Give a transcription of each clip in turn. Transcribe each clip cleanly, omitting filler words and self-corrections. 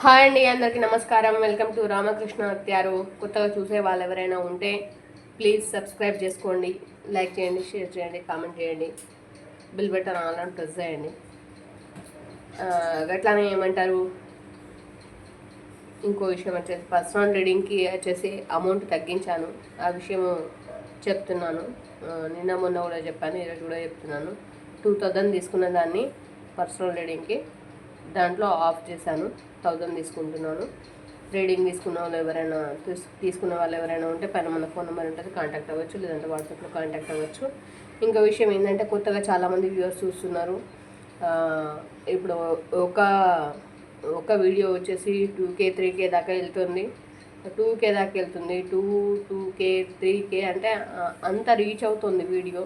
Hi అండి, అందరికీ నమస్కారం. వెల్కమ్ టు రామకృష్ణ హత్యారు. కొత్తగా చూసే వాళ్ళు ఎవరైనా ఉంటే ప్లీజ్ సబ్స్క్రైబ్ చేసుకోండి, లైక్ చేయండి, షేర్ చేయండి, కామెంట్ చేయండి, బిల్ బటన్ ఆల్ అని ప్రెస్ చేయండి. గట్లానే ఏమంటారు, ఇంకో విషయం వచ్చేసి పర్సనల్ రీడింగ్కి వచ్చేసి అమౌంట్ తగ్గించాను. ఆ విషయం చెప్తున్నాను. నిన్న మొన్న కూడా చెప్పాను, ఈరోజు కూడా చెప్తున్నాను. 2000 తీసుకున్న దాన్ని పర్సనల్ రీడింగ్కి దాంట్లో ఆఫ్ చేశాను. 1000 తీసుకుంటున్నాను. రీడింగ్ తీసుకున్న వాళ్ళు ఎవరైనా తీసుకున్న వాళ్ళు ఎవరైనా ఉంటే పైన మన ఫోన్ నెంబర్ ఉంటుంది, కాంటాక్ట్ అవ్వచ్చు, లేదంటే వాట్సాప్లో కాంటాక్ట్ అవ్వచ్చు. ఇంకో విషయం ఏంటంటే కొత్తగా చాలామంది వ్యూవర్స్ చూస్తున్నారు. ఇప్పుడు ఒక ఒక వీడియో వచ్చేసి 2K 3K దాకా వెళ్తుంది. 2K దాకా వెళ్తుంది. 2K 3K అంటే అంత రీచ్ అవుతుంది వీడియో.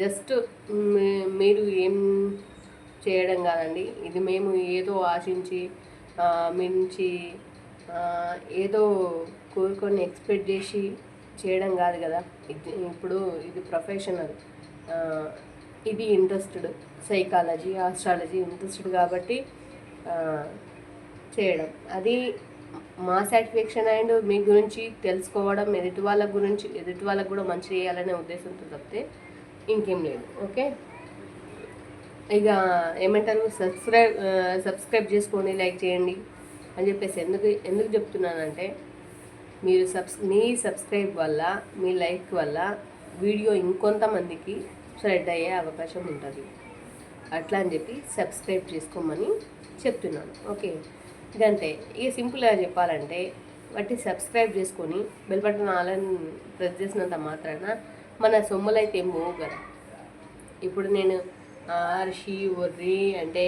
జస్ట్ మీరు ఏం చేయడం కాదండి, ఇది మేము ఏదో ఆశించి మించి ఏదో కోరుకొని ఎక్స్పెక్ట్ చేసి చేయడం కాదు కదా. ఇప్పుడు ఇది ప్రొఫెషనల్, ఇది ఇంట్రెస్టెడ్, సైకాలజీ ఆస్ట్రాలజీ ఇంట్రెస్టెడ్ కాబట్టి చేయడం. అది మా సాటిస్ఫాక్షన్ అండ్ మీ గురించి తెలుసుకోవడం, ఎదుటి వాళ్ళకు కూడా మంచి చేయాలనే ఉద్దేశంతో తప్పితే ఇంకేం లేదు. ఓకే, ఇక ఏమంటారు, సబ్స్క్రైబ్ చేసుకోండి, లైక్ చేయండి అని చెప్పేసి ఎందుకు చెప్తున్నానంటే, మీ సబ్స్క్రైబ్ వల్ల, మీ లైక్ వల్ల వీడియో ఇంకొంతమందికి స్ప్రెడ్ అయ్యే అవకాశం ఉంటుంది. అట్లా అని చెప్పి సబ్స్క్రైబ్ చేసుకోమని చెప్తున్నాను. ఓకే, ఇదంతే. ఇక సింపుల్గా చెప్పాలంటే వాటి సబ్స్క్రైబ్ చేసుకొని బెల్ బటన్ ఆల్ అని ప్రెస్ చేసినంత మాత్రాన మన సొమ్ములైతే ఏం పోవు కదా. ఇప్పుడు నేను అరిషి ఒర్రి అంటే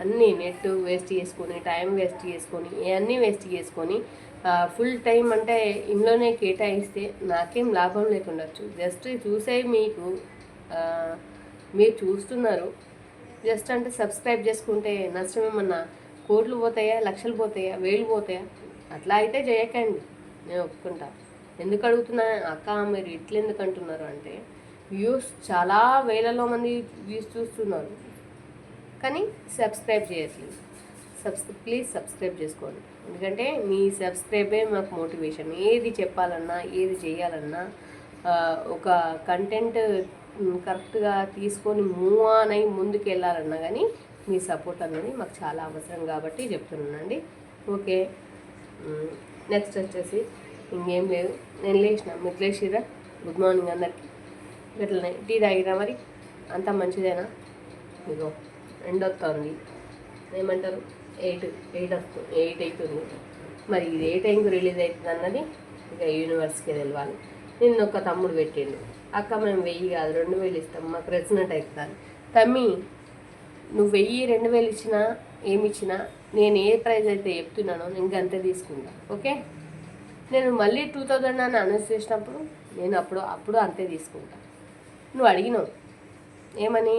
అన్నీ నెట్ వేస్ట్ చేసుకొని, టైం వేస్ట్ చేసుకొని, అన్నీ వేస్ట్ చేసుకొని ఫుల్ టైం అంటే ఇంట్లోనే కేటాయిస్తే నాకేం లాభం లేకుండొచ్చు. జస్ట్ చూసే మీరు చూస్తున్నారు, జస్ట్ అంటే సబ్స్క్రైబ్ చేసుకుంటే నష్టం ఏమన్నా కోట్లు పోతాయా, లక్షలు పోతాయా, వేలు పోతాయా? అట్లా అయితే చేయకండి, నేను ఒప్పుకుంటా. ఎందుకు అడుగుతున్నా అక్క మీరు ఇట్లా ఎందుకు అంటున్నారు అంటే, వ్యూస్ చాలా వేలలో మంది వ్యూస్ చూస్తున్నారు కానీ సబ్స్క్రైబ్ చేయట్లేదు. ప్లీజ్ సబ్స్క్రైబ్ చేసుకోండి. ఎందుకంటే మీ సబ్స్క్రైబే మాకు మోటివేషన్. ఏది చెప్పాలన్నా, ఏది చేయాలన్నా ఒక కంటెంట్ కరెక్ట్గా తీసుకొని మూవ్ ఆన్ అయ్యి ముందుకు వెళ్ళాలన్నా కానీ మీ సపోర్ట్ అనేది మాకు చాలా అవసరం కాబట్టి చెప్తున్నానండి. ఓకే, నెక్స్ట్ వచ్చేసి ఇంకేం లేదు. నేను లేచిన, మీరు లేచిరా? గుడ్ మార్నింగ్ అందరికీ. ఇట్లనే టీ తాగిరా? మరి అంతా మంచిదేనా? ఇగో ఎండ్ వస్తుంది, ఏమంటారు 8 అవుతుంది. మరి ఇది ఏ టైంకి రిలీజ్ అవుతుంది అన్నది ఇక యూనివర్స్కి తెలవాలి. నిన్న ఒక తమ్ముడు పెట్టిండు, అక్క మేము 1000 కాదు 2000 ఇస్తాం, మాకు రెసినెంట్ అవుతుంది. తమ్మి, నువ్వు 1000 2000 ఇచ్చినా ఏమిచ్చినా నేను ఏ ప్రైజ్ అయితే చెప్తున్నానో నేను అంతే తీసుకుంటా. ఓకే, నేను మళ్ళీ 2000 అని అనౌన్స్ చేసినప్పుడు నేను అప్పుడు అంతే తీసుకుంటా. నువ్వు అడిగినావు ఏమని,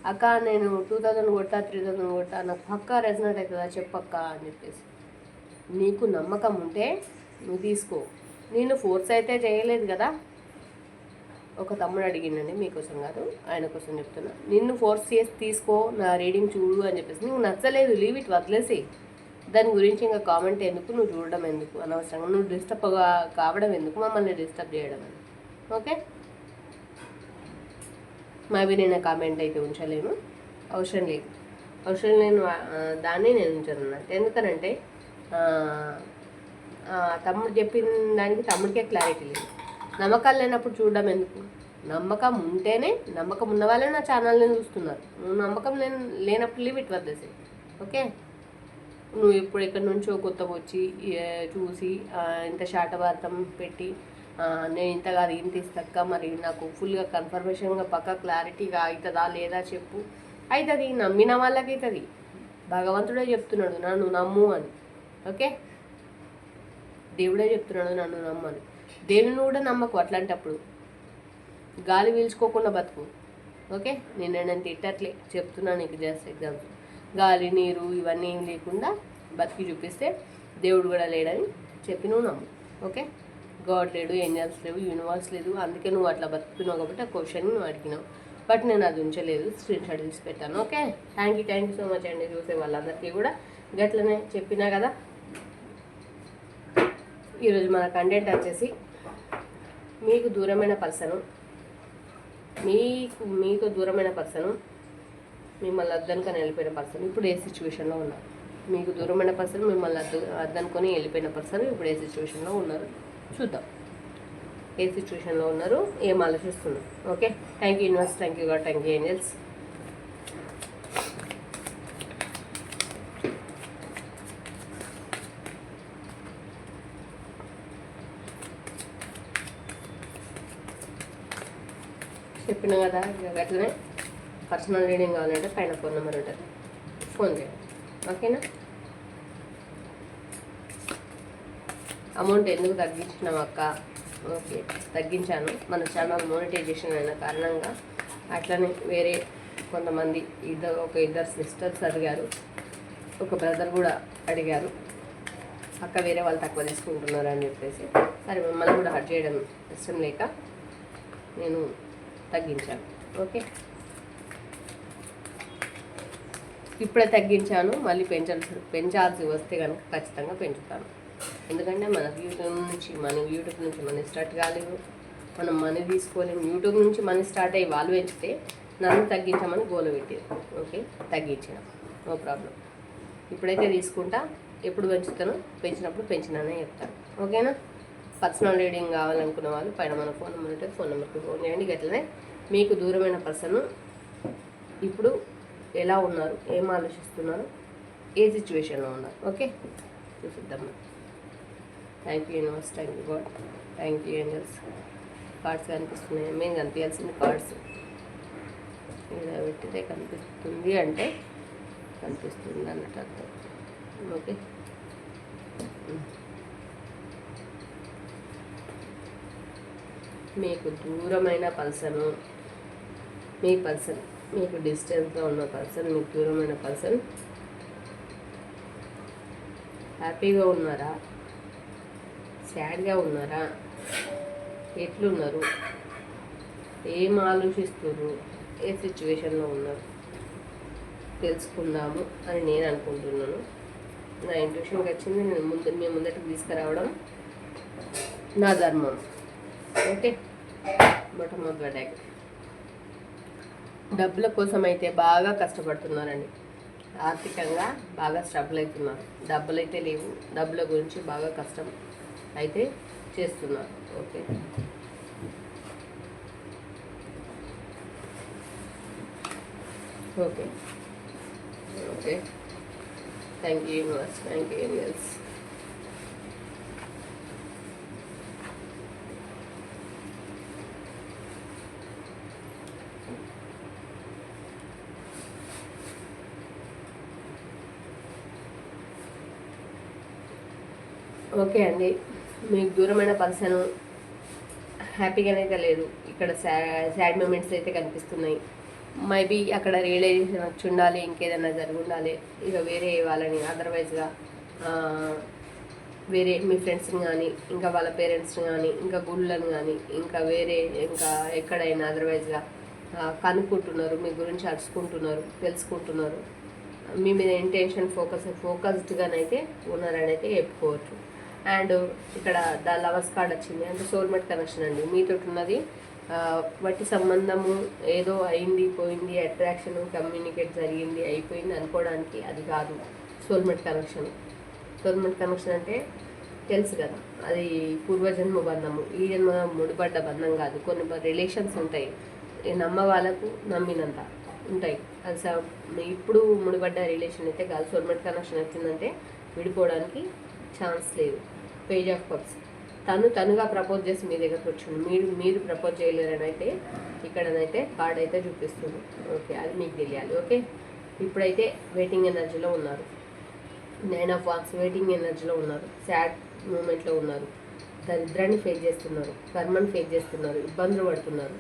అక్క నేను 2000 కొట్టా 3000 కొట్టా, నాకు పక్కా రెసినెంట్ అవుతుందా చెప్పక్క అని చెప్పేసి. నీకు నమ్మకం ఉంటే నువ్వు తీసుకో. నేను ఫోర్స్ అయితే చేయలేదు కదా. ఒక తమ్ముడు అడిగిందండి, మీకోసం కాదు ఆయన కోసం చెప్తున్నా. నిన్ను ఫోర్స్ చేసి తీసుకో, నా రీడింగ్ చూడు అని చెప్పేసి. నీకు నచ్చలేదు, లీవ్ ఇట్, వదిలేసి. దాని గురించి ఇంకా కామెంట్ ఎందుకు, నువ్వు చూడడం ఎందుకు అనవసరంగా, నువ్వు డిస్టర్బ్ కావడం ఎందుకు, మమ్మల్ని డిస్టర్బ్ చేయడం అని. ఓకే, మేబీ నేను కామెంట్ అయితే ఉంచలేను, అవసరం లేని దాన్ని నేను ఉంచనున్నట్టు. ఎందుకనంటే తమ్ముడు చెప్పిన దానికి తమ్ముడికే క్లారిటీ లేదు. నమ్మకాలు లేనప్పుడు చూడడం ఎందుకు? నమ్మకం ఉంటేనే, నమ్మకం ఉన్న వాళ్ళే నా ఛానల్ని చూస్తున్నారు. నువ్వు నమ్మకం లేనప్పుడు లీవ్ ఇట్, వదిలేసి. ఓకే, నువ్వు ఇప్పుడు ఎక్కడి నుంచో కొత్తగా వచ్చి చూసి ఇంత శాటవార్తం పెట్టి నేను ఇంత కాదు ఇంత ఇస్తాక, మరి నాకు ఫుల్గా కన్ఫర్మేషన్గా పక్కా క్లారిటీగా అవుతుందా లేదా చెప్పు. అవుతుంది, నమ్మిన వాళ్ళకి అవుతుంది. భగవంతుడే చెప్తున్నాడు నన్ను నమ్ము అని. ఓకే, దేవుడే చెప్తున్నాడు నన్ను నమ్మని. దేవుని కూడా నమ్మకు అట్లాంటప్పుడు, గాలి పీల్చుకోకుండా బతుకు. ఓకే, నేను తిట్టట్లే, చెప్తున్నాను నీకు జస్ట్ ఎగ్జాంపుల్. గాలి నీరు ఇవన్నీ ఏం లేకుండా బతికి చూపిస్తే దేవుడు కూడా లేడని చెప్పి నువ్వు నమ్ము. ఓకే, గాడ్ లేడు, ఏంజల్స్ లేవు, యూనివర్స్ లేదు, అందుకే నువ్వు అట్లా బతుకుతున్నావు కాబట్టి ఆ క్వశ్చన్ నువ్వు అడిగినావు. బట్ నేను అది ఉంచలేదు, స్క్రీన్ షాట్ తీసి పెట్టాను. Okay, thank you so much అండి చూసే వాళ్ళందరికీ కూడా. గట్లనే చెప్పినా కదా. ఈరోజు మన కంటెంట్ వచ్చేసి మీకు దూరమైన పర్సను, మీకు దూరమైన పర్సను, మిమ్మల్ని అద్దనుకొని వెళ్ళిపోయిన పర్సన్ ఇప్పుడు ఏ సిచ్యువేషన్లో ఉన్నారు. మీకు దూరమైన పర్సన్ మిమ్మల్ని అద్దనుకొని వెళ్ళిపోయిన పర్సన్ ఇప్పుడు ఏ సిచ్యువేషన్లో ఉన్నారు చూద్దాం. ఏ సిచ్యువేషన్లో ఉన్నారు, ఏం ఆలోచిస్తున్నారు. Okay, thank you universe, thank you god, thank you angels. చెప్పిన కదా అట్లనే పర్సనల్ రీడింగ్ కావాలంటే పైన ఫోన్ నెంబర్ ఉంటుంది, ఫోన్ చేయండి. ఓకేనా. అమౌంట్ ఎందుకు తగ్గించినాం అక్క? ఓకే, తగ్గించాను. మన ఛానల్ మోనిటైజేషన్ అయిన కారణంగా. అట్లనే వేరే కొంతమంది ఇద్దరు సిస్టర్స్ అడిగారు, ఒక బ్రదర్ కూడా అడిగారు, అక్క వేరే వాళ్ళు తక్కువ తీసుకుంటున్నారు అని చెప్పేసి. సరే, మిమ్మల్ని కూడా హర్ట్ చేయడం ఇష్టం లేక నేను తగ్గించాను. ఓకే, ఇప్పుడే తగ్గించాను. మళ్ళీ పెంచాల్సి వస్తే కనుక ఖచ్చితంగా పెంచుతాను. ఎందుకంటే మన యూట్యూబ్ నుంచి మనీ స్టార్ట్ కాలేదు, మనం మనీ తీసుకోలేము. యూట్యూబ్ నుంచి మనీ స్టార్ట్ అయ్యి వాళ్ళు పెంచితే నన్ను తగ్గించామని గోలు పెట్టారు. ఓకే, తగ్గించాను, నో ప్రాబ్లం. ఇప్పుడైతే తీసుకుంటా, ఎప్పుడు పెంచినప్పుడు పెంచినానే చెప్తాను. ఓకేనా. పర్సనల్ రీడింగ్ కావాలనుకున్న వాళ్ళు పైన మన ఫోన్ నెంబర్ ఉంటే ఫోన్ నెంబర్కి ఫోన్ చేయండి. గట్లనే మీకు దూరమైన పర్సన్ ఇప్పుడు ఎలా ఉన్నారు, ఏం ఆలోచిస్తున్నారు, ఏ సిచ్యువేషన్లో ఉన్నారు. ఓకే, చూసిద్దాము. Thank you universe, thank you god, thank you angels. Cards కనిపిస్తున్నాయి, మేము కనిపించాల్సిన కార్డ్స్ ఇలా పెట్టితే కనిపిస్తుంది అంటే కనిపిస్తుంది అన్నట్టు అర్థం. ఓకే, మీకు దూరమైన పర్సను, మీకు డిస్టెన్స్లో ఉన్న పర్సన్, మీకు దూరమైన పర్సన్ హ్యాపీగా ఉన్నారా, సాడ్గా ఉన్నారా, ఎట్లున్నారు, ఏం ఆలోచిస్తున్నారు, ఏ సిచ్యువేషన్లో ఉన్నారు తెలుసుకుందాము అని నేను అనుకుంటున్నాను. నా ఇంట్యూషన్కి వచ్చింది, నేను మీ ముందటికి తీసుకురావడం నా ధర్మం. ఓకే, మొట్టమొదటి డబ్బుల కోసం అయితే బాగా కష్టపడుతున్నారండి. ఆర్థికంగా బాగా స్ట్రగుల్ అవుతున్నారు. డబ్బులు అయితే లేవు, డబ్బుల గురించి బాగా కష్టం అయితే చేస్తున్నారు. Okay, okay, okay, thank you universe, thank you universe. Okay అండి, మీకు దూరమైన పర్సన్ హ్యాపీగానైతే లేదు. ఇక్కడ సాడ్ మూమెంట్స్ అయితే కనిపిస్తున్నాయి. మేబీ అక్కడ రియలైజేషన్ వచ్చి ఉండాలి, ఇంకేదైనా జరిగి ఉండాలి. ఇక వేరే వాళ్ళని అదర్వైజ్గా వేరే మీ ఫ్రెండ్స్ని కానీ, ఇంకా వాళ్ళ పేరెంట్స్ని కానీ, ఇంకా గుళ్ళని కానీ, ఇంకా వేరే ఇంకా ఎక్కడైనా అదర్వైజ్గా కనుక్కుంటున్నారు, మీ గురించి అరుచుకుంటున్నారు, తెలుసుకుంటున్నారు. మీ మీద ఇంటెన్షన్ ఫోకస్డ్గానైతే ఉన్నారని అయితే చెప్పుకోవచ్చు. అండ్ ఇక్కడ ద లవర్స్ కార్డ్ వచ్చింది, అంటే సోల్మేట్ కనెక్షన్ అండి. మీతో ఉన్నది వట్టి సంబంధము, ఏదో అయింది పోయింది, అట్రాక్షన్, కమ్యూనికేట్ జరిగింది అయిపోయింది అనుకోవడానికి అది కాదు సోల్మేట్ కనెక్షన్. సోల్మేట్ కనెక్షన్ అంటే తెలుసు కదా, అది పూర్వజన్మ బంధము, ఈ జన్మ ముడిపడ్డ బంధం కాదు. కొన్ని రిలేషన్స్ ఉంటాయి, నమ్మ వాళ్ళకు నమ్మినంత ఉంటాయి. అది ఇప్పుడు ముడిపడ్డ రిలేషన్ అయితే కాదు. సోల్మేట్ కనెక్షన్ వచ్చిందంటే విడిపోవడానికి ఛాన్స్ లేదు. పేజ్ ఆఫ్ కప్స్, తనుగా ప్రపోజ్ చేసి మీ దగ్గరకు వచ్చింది, మీరు ప్రపోజ్ చేయలేరని అయితే ఇక్కడనైతే కార్డ్ అయితే చూపిస్తుంది. ఓకే, అది మీకు తెలియాలి. ఓకే, ఇప్పుడైతే వెయిటింగ్ ఎనర్జీలో ఉన్నారు. 9 of Wands వెయిటింగ్ ఎనర్జీలో ఉన్నారు, సాడ్ మూమెంట్లో ఉన్నారు, దరిద్రాన్ని ఫేస్ చేస్తున్నారు, కర్మను ఫేస్ చేస్తున్నారు, ఇబ్బందులు పడుతున్నారు,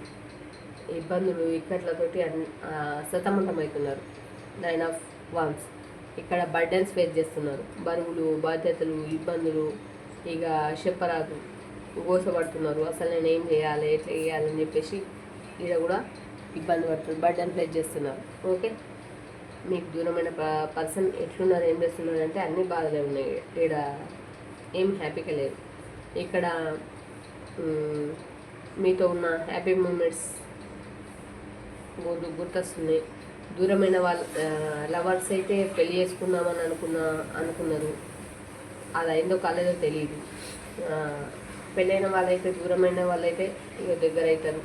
ఇబ్బందులు ఇక్కట్లతోటి సతమతమవుతున్నారు. 9 of Wands ఇక్కడ బర్డెన్స్ ఫేస్ చేస్తున్నారు, బరువులు, బాధ్యతలు, ఇబ్బందులు, ఇక చెప్పరాదు, గోసపడుతున్నారు. అసలు నేను ఏం చేయాలి, ఎట్లా చేయాలని చెప్పేసి ఇక్కడ కూడా ఇబ్బంది పడుతున్నారు, బర్డెన్ ఫేస్ చేస్తున్నారు. ఓకే, మీకు దూరమైన పర్సన్ ఎట్లున్నారు, ఏం చేస్తున్నారు అంటే అన్ని బాధలే ఉన్నాయి. ఇక్కడ ఏం హ్యాపీగా లేరు. ఇక్కడ మీతో ఉన్న హ్యాపీ మూమెంట్స్ గుర్తొస్తున్నాయి. దూరమైన వాళ్ళ లవర్స్ అయితే పెళ్ళి చేసుకుందామని అనుకున్నారు. అది అయిందో కాలేదో తెలియదు. పెళ్ళైన వాళ్ళైతే దూరమైన వాళ్ళైతే ఇక దగ్గర అవుతారు.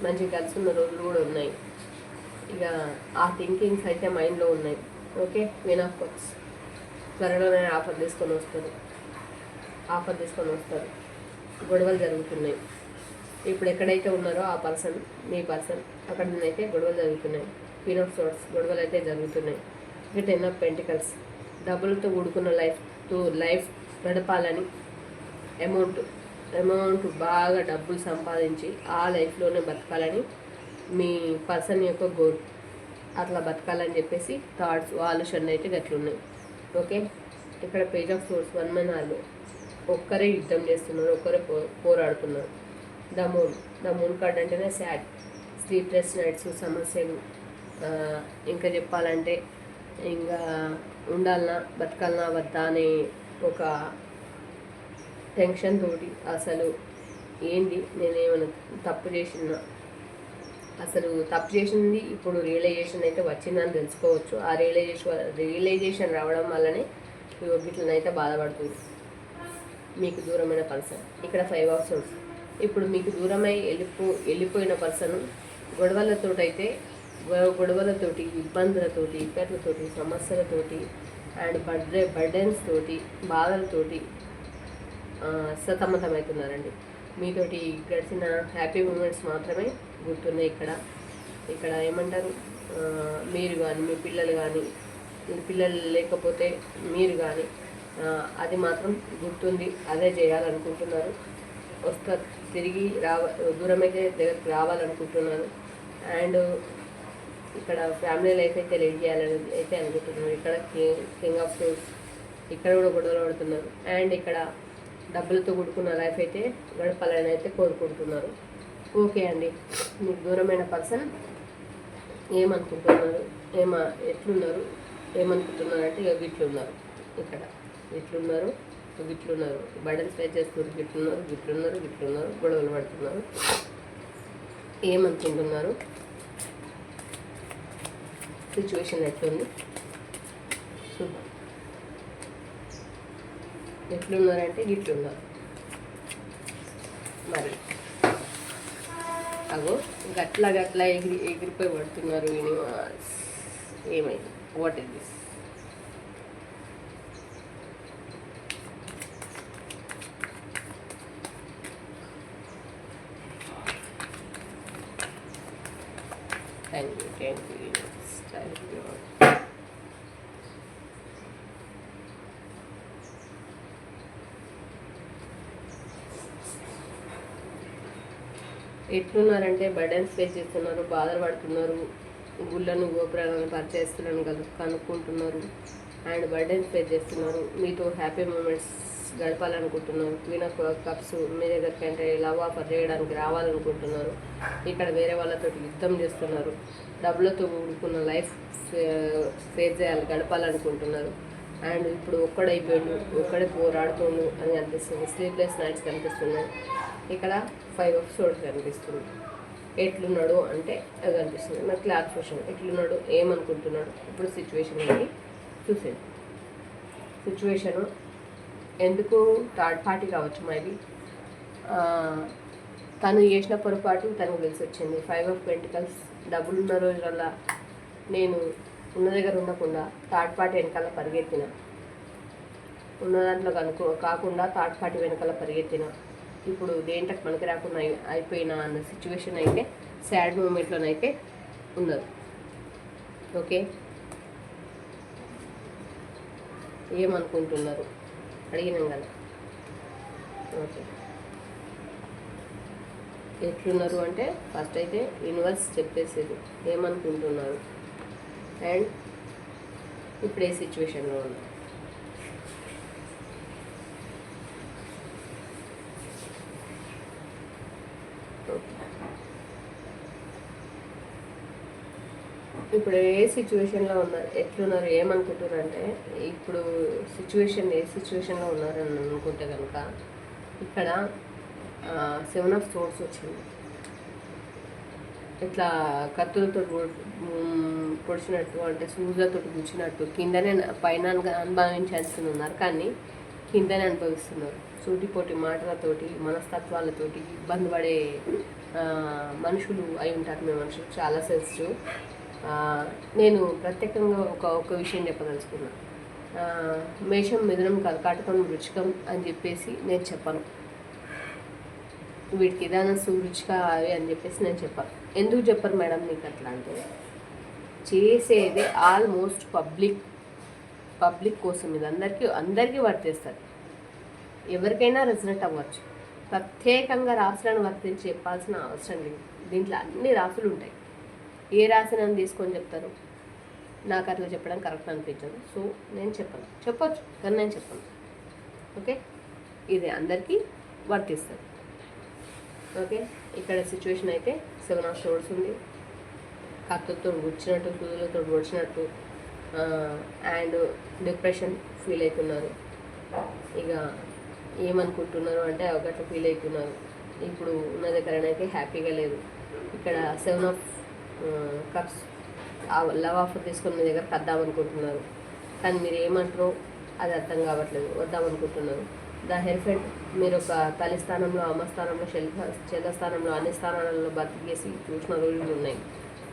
మంచిగా కలిసి ఉన్న రోజులు కూడా ఉన్నాయి. ఇక ఆ థింకింగ్స్ అయితే మైండ్లో ఉన్నాయి. ఓకే, క్వీన్ ఆఫ్ కప్స్ త్వరలోనే ఆఫర్ తీసుకొని వస్తారు. గొడవలు జరుగుతున్నాయి. ఇప్పుడు ఎక్కడైతే ఉన్నారో ఆ పర్సన్, మీ పర్సన్, అక్కడ అయితే గొడవలు జరుగుతున్నాయి. క్వీన్ ఆఫ్ సోర్స్ గొడవలు అయితే జరుగుతున్నాయి. ఇక 10 ఆఫ్ పెంటికల్స్ డబ్బులతో కూడుకున్న లైఫ్ గడపాలని అమౌంట్ బాగా డబ్బులు సంపాదించి ఆ లైఫ్లోనే బతకాలని మీ పర్సన్ యొక్క గోల్. అట్లా బతకాలని చెప్పేసి థాట్స్, ఆలోచనలు అయితే గట్లున్నాయి. ఓకే, ఇక్కడ పేజ్ ఆఫ్ సోర్స్ 1 మనాలు ఒక్కరే యుద్ధం చేస్తున్నారు, ఒక్కరే పోరాడుతున్నారు. ద మూన్ కార్డ్ అంటేనే సాడ్, స్లీప్లెస్ నైట్స్, సమస్యలు. ఇంకా చెప్పాలంటే ఇంకా ఉండాలన్నా బతకాలన్నా వద్దా అనే ఒక టెన్షన్ తోటి, అసలు ఏంది నేనేమైనా తప్పు చేసినా, అసలు తప్పు చేసింది ఇప్పుడు రియలైజేషన్ అయితే వచ్చిందని తెలుసుకోవచ్చు. ఆ రియలైజేషన్ రావడం వల్లనే వీటినైతే బాధపడుతుంది మీకు దూరమైన పర్సన్. ఇక్కడ 5 ఆఫ్ సోర్స్ ఇప్పుడు మీకు దూరమై వెళ్ళిపోయిన పర్సన్ గొడవలతోటి, ఇబ్బందులతోటి, ఇక్కట్లతోటి, సమస్యలతోటి అండ్ బర్డెన్స్ తోటి, బాధలతోటి సతమతమవుతున్నారండి. మీతోటి గడిచిన హ్యాపీ మూమెంట్స్ మాత్రమే గుర్తున్నాయి. ఇక్కడ ఏమంటారు, మీరు కానీ, మీ పిల్లలు కానీ, పిల్లలు లేకపోతే మీరు కానీ, అది మాత్రం గుర్తుంది. అదే చేయాలనుకుంటున్నారు. వస్తారు, తిరిగి దూరమైతే దగ్గరికి రావాలనుకుంటున్నారు. అండ్ ఇక్కడ ఫ్యామిలీ లైఫ్ అయితే లీడ్ చేయాలని అయితే అనుకుంటున్నారు. ఇక్కడ కింగ్ ఆఫ్ సోర్స్ ఇక్కడ కూడా గొడవలు పడుతున్నారు. అండ్ ఇక్కడ డబ్బులతో కూడుకున్న లైఫ్ అయితే గడపాలని అయితే కోరుకుంటున్నారు. ఓకే అండి, మీకు దూరమైన పర్సన్ ఏమనుకుంటున్నారు, ఎట్లున్నారు, ఏమనుకుంటున్నారు అంటే ఇక గిట్లున్నారు. ఇక్కడ గిట్లున్నారు, బర్డన్స్ ఫేస్ చేస్తున్నారు. గిట్లున్నారు, గొడవలు పడుతున్నారు. ఏమనుకుంటున్నారు, సిచ్యువేషన్ ఎట్లుంది చూద్దాం. ఎట్లున్నారంటే గిట్లున్నారు. మరి అగో గట్లా ఎగిరిపోయి పడుతున్నారు. యూనివర్స్ ఏమైంది, what is this? Thank you universe, thank you. ఎట్లున్నారంటే బర్డెన్స్ ఫేస్ చేస్తున్నారు, బాధలు పడుతున్నారు. గుళ్ళను, గోపురాలను పరిచయిస్తున్నాను కనుక్కుంటున్నారు. అండ్ బర్డెన్స్ ఫేస్ చేస్తున్నారు. మీతో హ్యాపీ మూమెంట్స్ గడపాలనుకుంటున్నారు. క్వీన్ ఆఫ్ కప్స్ మీ దగ్గరికి అంటే లవ్ ఆఫర్ చేయడానికి రావాలనుకుంటున్నారు. ఇక్కడ వేరే వాళ్ళతో యుద్ధం చేస్తున్నారు. డబ్బులతో కూడుకున్న లైఫ్ ఫేస్ గడపాలనుకుంటున్నారు. అండ్ ఇప్పుడు ఒక్కడే పోరాడుతుండు అని అనిపిస్తుంది. స్లీప్లెస్ నైట్స్ కనిపిస్తున్నాయి. ఇక్కడ 5 ఆఫ్ సోర్స్ కనిపిస్తుంది. ఎట్లున్నాడు అంటే అది కనిపిస్తుంది. నాకు క్లారిఫికేషన్ ఎట్లున్నాడు, ఏమనుకుంటున్నాడు, ఇప్పుడు సిచ్యువేషన్ ఏంటి చూసేది. సిచ్యువేషను ఎందుకు థర్డ్ పార్టీ కావచ్చు, మేబీ తను చేసిన పొరపాటు తనకు తెలిసి వచ్చింది. 5 ఆఫ్ పెంటికల్స్ డబ్బులున్న రోజులల్లా నేను ఉన్న దగ్గర ఉండకుండా థర్డ్ పార్టీ వెనకాల పరిగెత్తిన, ఉన్న దాంట్లో కాకుండా థర్డ్ పార్టీ వెనకాల పరిగెత్తిన. ఇప్పుడు దేంటకు మనకి రాకుండా అయిపోయినా అన్న సిచ్యువేషన్ అయితే సాడ్ మూమెంట్లోనైతే ఉన్నారు. ఓకే, ఏమనుకుంటున్నారు అడిగినాం కదా. ఓకే, ఎట్లున్నారు అంటే ఫస్ట్ అయితే యూనివర్స్ చెప్పేసేది ఏమనుకుంటున్నారు అండ్ ఇప్పుడు ఏ సిచ్యువేషన్లో ఉన్నారు. ఇప్పుడు ఏ సిచ్యువేషన్లో ఉన్నారు, ఎట్లున్నారు, ఏమనుకుంటున్నారు అంటే ఇప్పుడు ఏ సిచ్యువేషన్లో ఉన్నారని అనుకుంటే కనుక ఇక్కడ 7 ఆఫ్ సోర్స్ వచ్చింది. ఇట్లా కత్తులతో పొడిచినట్టు, అంటే సూజులతో గుచ్చినట్టు కిందనే పైన అనుభవించాల్సి ఉన్నారు, కానీ కిందనే అనుభవిస్తున్నారు. సూటిపోటి మాటలతోటి, మనస్తత్వాలతోటి ఇబ్బంది పడే మనుషులు అయి ఉంటారు. మీ మనుషులు చాలా సెన్సిటివ్. నేను ప్రత్యేకంగా ఒక విషయం చెప్పదలుచుకున్నా. మేషం, మిథునం, కర్కాటకం, వృచ్చికం అని చెప్పేసి నేను చెప్పను. వీటికి ఏదైనా సురుచిగా అవి అని చెప్పేసి నేను చెప్పాను. ఎందుకు చెప్పరు మేడం నీకు అట్లా అంటే, చేసేది ఆల్మోస్ట్ పబ్లిక్ కోసం. ఇది అందరికీ వర్తిస్తారు. ఎవరికైనా రెసిడెంట్ అవ్వచ్చు. ప్రత్యేకంగా రాసులను వర్తించి చెప్పాల్సిన అవసరం లేదు. దీంట్లో అన్ని రాసులు ఉంటాయి. ఏ రాశిని తీసుకొని చెప్తారు? నాకు అట్లా చెప్పడం కరెక్ట్ అనిపించదు. సో నేను చెప్పొచ్చు, కానీ నేను చెప్పను. ఓకే, ఇది అందరికీ వర్తిస్తుంది. ఓకే, ఇక్కడ సిచ్యువేషన్ అయితే 7 ఆఫ్ సోర్స్ ఉంది. కత్తులతో గుచ్చినట్టు, సూదులతో పొడిచినట్టు, అండ్ డిప్రెషన్ ఫీల్ అవుతున్నారు. ఇక ఏమనుకుంటున్నారు అంటే ఒకటి ఫీల్ అవుతున్నారు. ఇప్పుడు ఉన్న దగ్గరనైతే హ్యాపీగా లేదు. ఇక్కడ 7 ఆఫ్ కప్స్ లవ్ ఆఫర్ తీసుకొని మీ దగ్గర కద్దామనుకుంటున్నారు, కానీ మీరు ఏమంటారో అది అర్థం కావట్లేదు. వద్దామనుకుంటున్నారు. ద హెల్ఫెంట్, మీరు ఒక తల్లి స్థానంలో, అమ్మ స్థానంలో, చెల్ల స్థానంలో, అన్ని స్థానాలలో బతికేసి చూసిన రోజులు ఉన్నాయి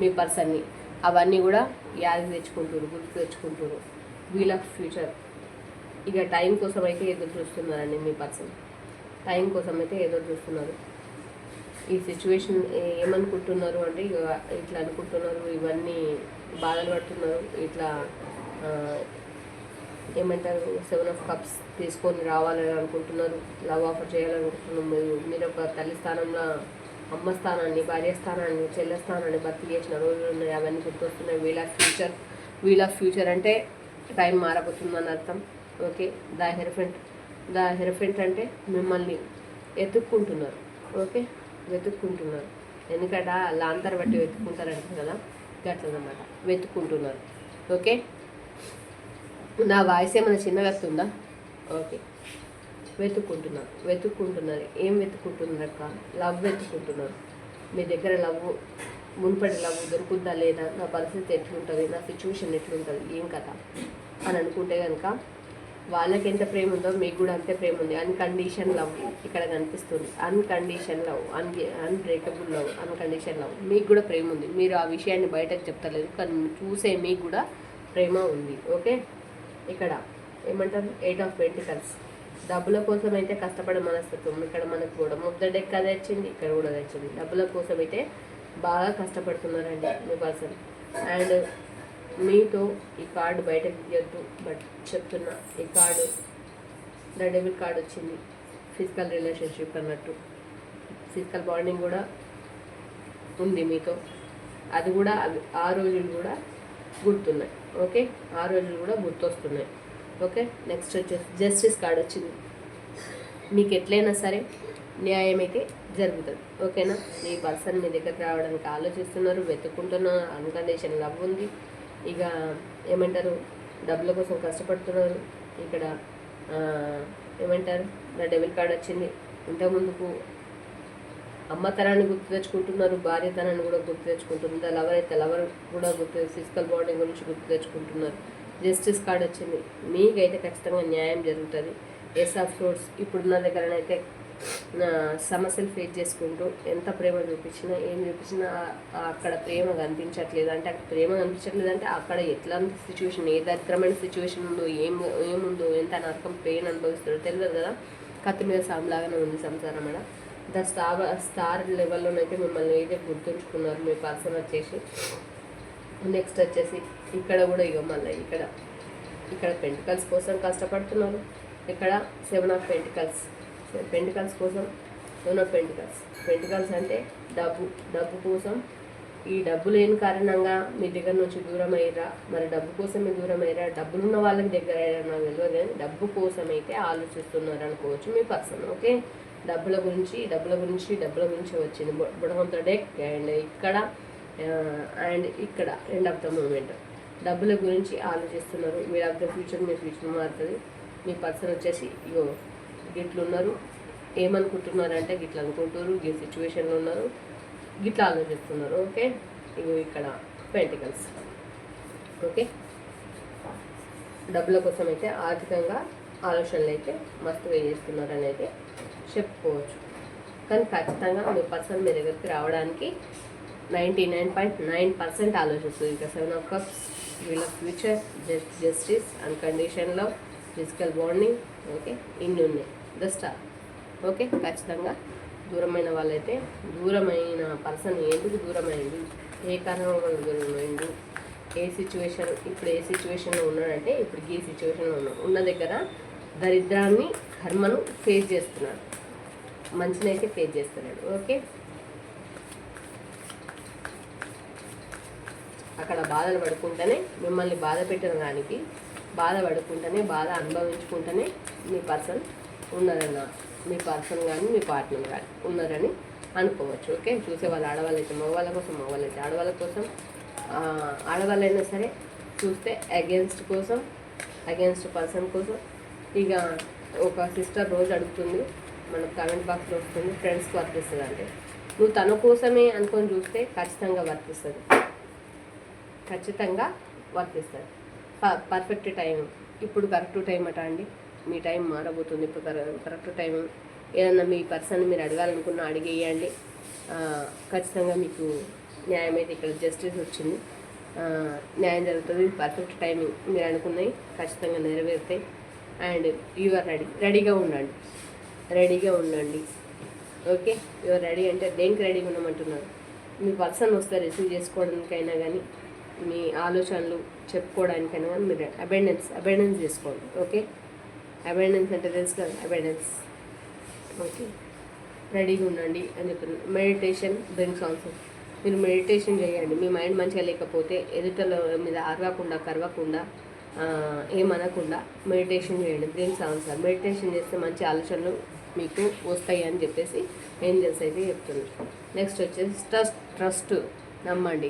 మీ పర్సన్ని. అవన్నీ కూడా యాది తెచ్చుకుంటారు, గుర్తు తెచ్చుకుంటారు. వీల్ ఆఫ్ ఫ్యూచర్, ఇక టైం కోసం అయితే ఎదురు చూస్తున్నారండి. మీ పర్సన్ టైం కోసం అయితే ఎదురు చూస్తున్నారు. ఈ సిచ్యువేషన్ ఏమనుకుంటున్నారు అంటే ఇట్లా అనుకుంటున్నారు, ఇవన్నీ బాధలు పడుతున్నారు. ఇట్లా ఏమంటారు, 7 ఆఫ్ కప్స్ తీసుకొని రావాలని అనుకుంటున్నారు. లవ్ ఆఫర్ చేయాలనుకుంటున్నారు. మీరు ఒక తల్లి స్థానంలో అమ్మ స్థానాన్ని, భార్య స్థానాన్ని, చెల్లె స్థానాన్ని భర్తీ చేసిన రోజులు ఉన్నాయి. అవన్నీ గుర్తొస్తున్నాయి. వీల్ ఆఫ్ ఫ్యూచర్ అంటే టైం మారబోతుందని అర్థం. ఓకే, ద హెరఫెంట్ అంటే మిమ్మల్ని ఎత్తుక్కుంటున్నారు. ఓకే, వెతుక్కుంటున్నారు. ఎందుకంటే లాంతర బట్టి వెతుక్కుంటారంట కదా, గట్లనమాట, వెతుక్కుంటున్నారు. ఓకే, నా వాయిస్ ఏమైనా చిన్నగా వస్తుందా? ఓకే, వెతుక్కుంటున్నారు. ఏం వెతుక్కుంటున్నారు అక్క? లవ్ వెతుక్కుంటున్నారు. మీ దగ్గర మున్పటి లవ్ దొరుకుద్దా లేదా, నా పరిస్థితి ఎట్లుంటుంది, నా సిచ్యువేషన్ ఎట్లుంటుంది, ఏం కథ అని అనుకుంటే కనుక వాళ్ళకి ఎంత ప్రేమ ఉందో మీకు కూడా అంతే ప్రేమ ఉంది. అన్కండిషన్ లవ్ ఇక్కడ కనిపిస్తుంది. Uncondition love, unbreakable love, uncondition love. మీకు కూడా ప్రేమ ఉంది. మీరు ఆ విషయాన్ని బయటకు చెప్తలేదు, కానీ చూసే మీకు కూడా ప్రేమ ఉంది. ఓకే, ఇక్కడ ఏమంటారు, 8 ఆఫ్ పెంటికల్స్. డబ్బుల కోసం అయితే కష్టపడే మనస్తత్వం ఇక్కడ మనకు కూడా ముద్ద డెక్క తెచ్చింది, ఇక్కడ కూడా తెచ్చింది. డబ్బుల కోసం అయితే బాగా కష్టపడుతున్నారండి మీ పర్సన్. అండ్ మీతో ఈ కార్డు బయటకు తీయద్దు, బట్ చెప్తున్నా, ఈ కార్డు ద డెవిల్ కార్డు వచ్చింది. ఫిజికల్ రిలేషన్షిప్ అన్నట్టు, ఫిజికల్ బాండింగ్ కూడా ఉంది మీతో. అది కూడా ఆ రోజులు కూడా గుర్తున్నాయి. ఓకే, ఆ రోజులు కూడా గుర్తొస్తున్నాయి. ఓకే, నెక్స్ట్ వచ్చేసి జస్టిస్ కార్డ్ వచ్చింది. మీకు ఎట్లయినా సరే న్యాయం అయితే జరుగుతుంది. ఓకేనా, మీ పర్సన్ మీ దగ్గర రావడానికి ఆలోచిస్తున్నారు, వెతుక్కుంటున్నారు. అన్కండిషన్ లవ్ ఉంది. ఇక ఏమంటారు, డబ్బుల కోసం కష్టపడుతున్నారు. ఇక్కడ ఏమంటారు, నా డెబిట్ కార్డ్ వచ్చింది. ఇంతకుముందుకు అమ్మతనాన్ని గుర్తు తెచ్చుకుంటున్నారు, భార్యతనాన్ని కూడా గుర్తు తెచ్చుకుంటున్నారు. లవర్ అయితే లవర్ కూడా ఫిజికల్ బాండింగ్ గురించి గుర్తు తెచ్చుకుంటున్నారు. జస్టిస్ కార్డ్ వచ్చింది. మీకైతే ఖచ్చితంగా న్యాయం జరుగుతుంది. ఎస్ ఆఫ్ సోర్స్, ఇప్పుడున్న దగ్గరనైతే సమస్యలు ఫేస్ చేసుకుంటూ ఎంత ప్రేమ చూపించినా, ఏం చూపించినా అక్కడ ప్రేమ కనిపించట్లేదు. అంటే అక్కడ ప్రేమ కనిపించట్లేదు అంటే అక్కడ ఎట్లాంటి సిచ్యువేషన్, ఏ దరిద్రమైన సిచ్యువేషన్ ఉందో, ఏముందో, ఎంత నరకం పెయిన్ అనుభవిస్తారో తెలియదు కదా. కత్తి మీద సాంలాగానే ఉంది సంసారం. అక్కడ ద స్టార్ లెవెల్లోనైతే మిమ్మల్ని అయితే గుర్తుంచుకున్నారు మీ పర్సన్ వచ్చేసి. నెక్స్ట్ వచ్చేసి ఇక్కడ కూడా ఇక మళ్ళీ ఇక్కడ పెంటికల్స్ కోసం కష్టపడుతున్నారు. ఇక్కడ 7 ఆఫ్ పెంటికల్స్ కోసం 7 ఆఫ్ పెంటికల్స్ అంటే డబ్బు కోసం. ఈ డబ్బు లేని కారణంగా మీ దగ్గర నుంచి దూరం అయ్యారా, మరి డబ్బు కోసం మీరు దూరం అయ్యారా, డబ్బులున్న వాళ్ళకి దగ్గర అయ్యారా నాకు తెలియదు, కానీ డబ్బు కోసం అయితే ఆలోచిస్తున్నారు అనుకోవచ్చు మీ పర్సన్. ఓకే, డబ్బుల గురించి వచ్చింది బుడవంతుడి డెక్. అండ్ ఇక్కడ అండ్ ఇక్కడ ఎండ్ ఆఫ్ ద మూమెంట్ డబ్బుల గురించి ఆలోచిస్తున్నారు. వీడ్ ఆఫ్ ద ఫ్యూచర్ మీ ఫ్యూచర్ మారుతుంది. మీ పర్సన్ వచ్చేసి ఇగో గిట్లు ఉన్నారు. ఏమనుకుంటున్నారంటే గిట్ల అనుకుంటారు, ఈ సిచ్యువేషన్లో ఉన్నారు, గిట్లా ఆలోచిస్తున్నారు. ఓకే, ఇగో ఇక్కడ పెంటికల్స్. ఓకే, డబ్బుల కోసం అయితే ఆర్థికంగా ఆలోచనలు అయితే మస్తుగా చేస్తున్నారని అయితే చెప్పుకోవచ్చు. కానీ ఖచ్చితంగా మీ పర్సన్ మీ దగ్గరికి రావడానికి 99.9% ఆలోచిస్తుంది. ఇక 7 of Cups, వీళ్ళ future, justice, uncondition love, physical bonding. Okay, ఇన్ని ఉన్నాయి. The star. ఓకే, ఖచ్చితంగా దూరమైన వాళ్ళైతే దూరమైన పర్సన్ ఎందుకు దూరమైంది, ఏ కారణం వల్ల దూరమైంది, ఏ సిచ్యువేషన్, ఇప్పుడు ఏ సిచ్యువేషన్లో ఉన్నాడంటే ఇప్పుడు ఈ సిచ్యువేషన్లో ఉన్న దగ్గర దరిద్రాన్ని కర్మను ఫేస్ చేస్తున్నాడు, మంచినైతే ఫేస్ చేస్తున్నాడు. ఓకే, అక్కడ బాధలు పడుకుంటేనే మిమ్మల్ని బాధ పెట్టిన దానికి బాధ పడుకుంటేనే బాధ అనుభవించుకుంటేనే మీ పర్సన్ ఉన్నారన్న, మీ పర్సన్ కానీ మీ పార్ట్నర్ కానీ ఉన్నారని అనుకోవచ్చు. ఓకే, చూసే వాళ్ళు ఆడవాళ్ళైతే మగవాళ్ళ కోసం, మగవాళ్ళైతే ఆడవాళ్ళ కోసం, ఆడవాళ్ళైనా సరే చూస్తే అగేన్స్ట్ కోసం, అగేన్స్ట్ పర్సన్ కోసం. ఇక ఒక సిస్టర్ రోజు అడుగుతుంది, మనకు కామెంట్ బాక్స్లో వస్తుంది, ఫ్రెండ్స్కి వర్తిస్తుంది అంటే నువ్వు తన కోసమే అనుకొని చూస్తే ఖచ్చితంగా వర్తిస్తుంది, ఖచ్చితంగా వర్తిస్తుంది. పర్ఫెక్ట్ టైం ఇప్పుడు కరెక్ట్ టైం అట అండి. మీ టైం మారబోతుంది ఇప్పుడు, కరెక్ట్ టైం. ఏదన్నా మీ పర్సన్ మీరు అడగాలనుకున్నా అడిగేయండి, ఖచ్చితంగా మీకు న్యాయం అయితే ఇక్కడ జస్టిస్ వచ్చింది, న్యాయం జరుగుతుంది. పర్ఫెక్ట్ టైమింగ్ మీరు అనుకున్నవి ఖచ్చితంగా నెరవేరుతాయి. అండ్ యూఆర్ రెడీ, రెడీగా ఉండండి, రెడీగా ఉండండి. ఓకే, యూఆర్ రెడీ అంటే దేనికి రెడీగా ఉండమంటున్నారు? మీ పర్సన్ వస్తే రిసీవ్ చేసుకోవడానికైనా కానీ, మీ ఆలోచనలు చెప్పుకోవడానికైనా కానీ మీరు అబెండెన్స్ చేసుకోండి. ఓకే, అబెండెన్స్ అంటే తెలుసు కదా, అబెండెన్స్. ఓకే, రెడీగా ఉండండి అని చెప్తున్నాను. Meditation brings answer. మీరు మెడిటేషన్ చేయండి. మీ మైండ్ మంచిగా లేకపోతే ఎదుటల మీద అరవకుండా కరవకుండా ఏమనకుండా మెడిటేషన్ చేయండి. Brings answer. మెడిటేషన్ చేస్తే మంచి ఆలోచనలు మీకు వస్తాయి అని చెప్పేసి ఏంజల్స్ అయితే చెప్తున్నాను. నెక్స్ట్ వచ్చేసి ట్రస్ట్ నమ్మండి.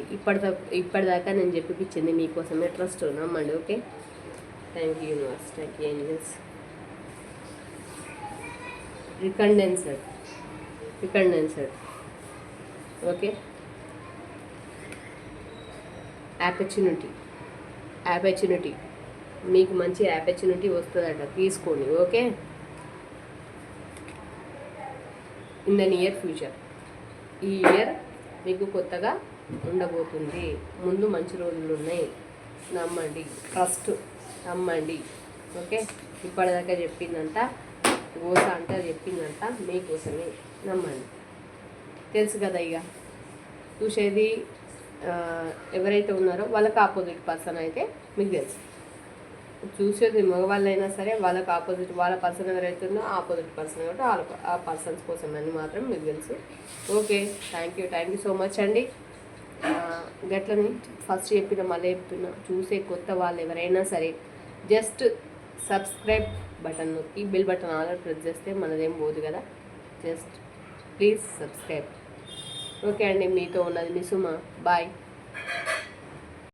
ఇప్పటిదాకా నేను చెప్పిపించింది మీకోసమే, ట్రస్ట్ నమ్మండి. Okay, thank you universe, thank you angels. రికండెన్సెడ్. ఓకే, ఆపర్చునిటీ మీకు మంచి ఆపర్చునిటీ వస్తుందట, తీసుకోండి. Okay, in the near future, ఈ ఇయర్ మీకు కొత్తగా ఉండబోతుంది. ముందు మంచి రోజులు ఉన్నాయి, నమ్మండి. ట్రస్ట్, నమ్మండి. ఓకే, ఇప్పటిదాకా చెప్పిందంతా గోస అంతా చెప్పిందంతా మీకోసమే, నమ్మండి. తెలుసు కదా, ఇక చూసేది ఎవరైతే ఉన్నారో వాళ్ళకి ఆపోజిట్ పర్సన్ అయితే మీకు తెలుసు. చూసేది మగవాళ్ళైనా సరే వాళ్ళకి ఆపోజిట్, వాళ్ళ పర్సన్ ఎవరైతే ఉందో ఆపోజిట్ పర్సన్ కాబట్టి ఆ పర్సన్స్ కోసం అని మాత్రం మీకు తెలుసు. Okay, thank you so much అండి. గట్లని ఫస్ట్ చెప్పిన మళ్ళీ చెప్తున్నా, చూసే కొత్త వాళ్ళు ఎవరైనా సరే జస్ట్ సబ్స్క్రైబ్ బటన్ నొక్కి బెల్ బటన్ ఆల్రెడీ ప్రెస్ చేస్తే మనదేం పోదు కదా, జస్ట్ ప్లీజ్ సబ్స్క్రైబ్. ఓకే అండి, మీతో ఉన్నది మీ సుమ. బాయ్.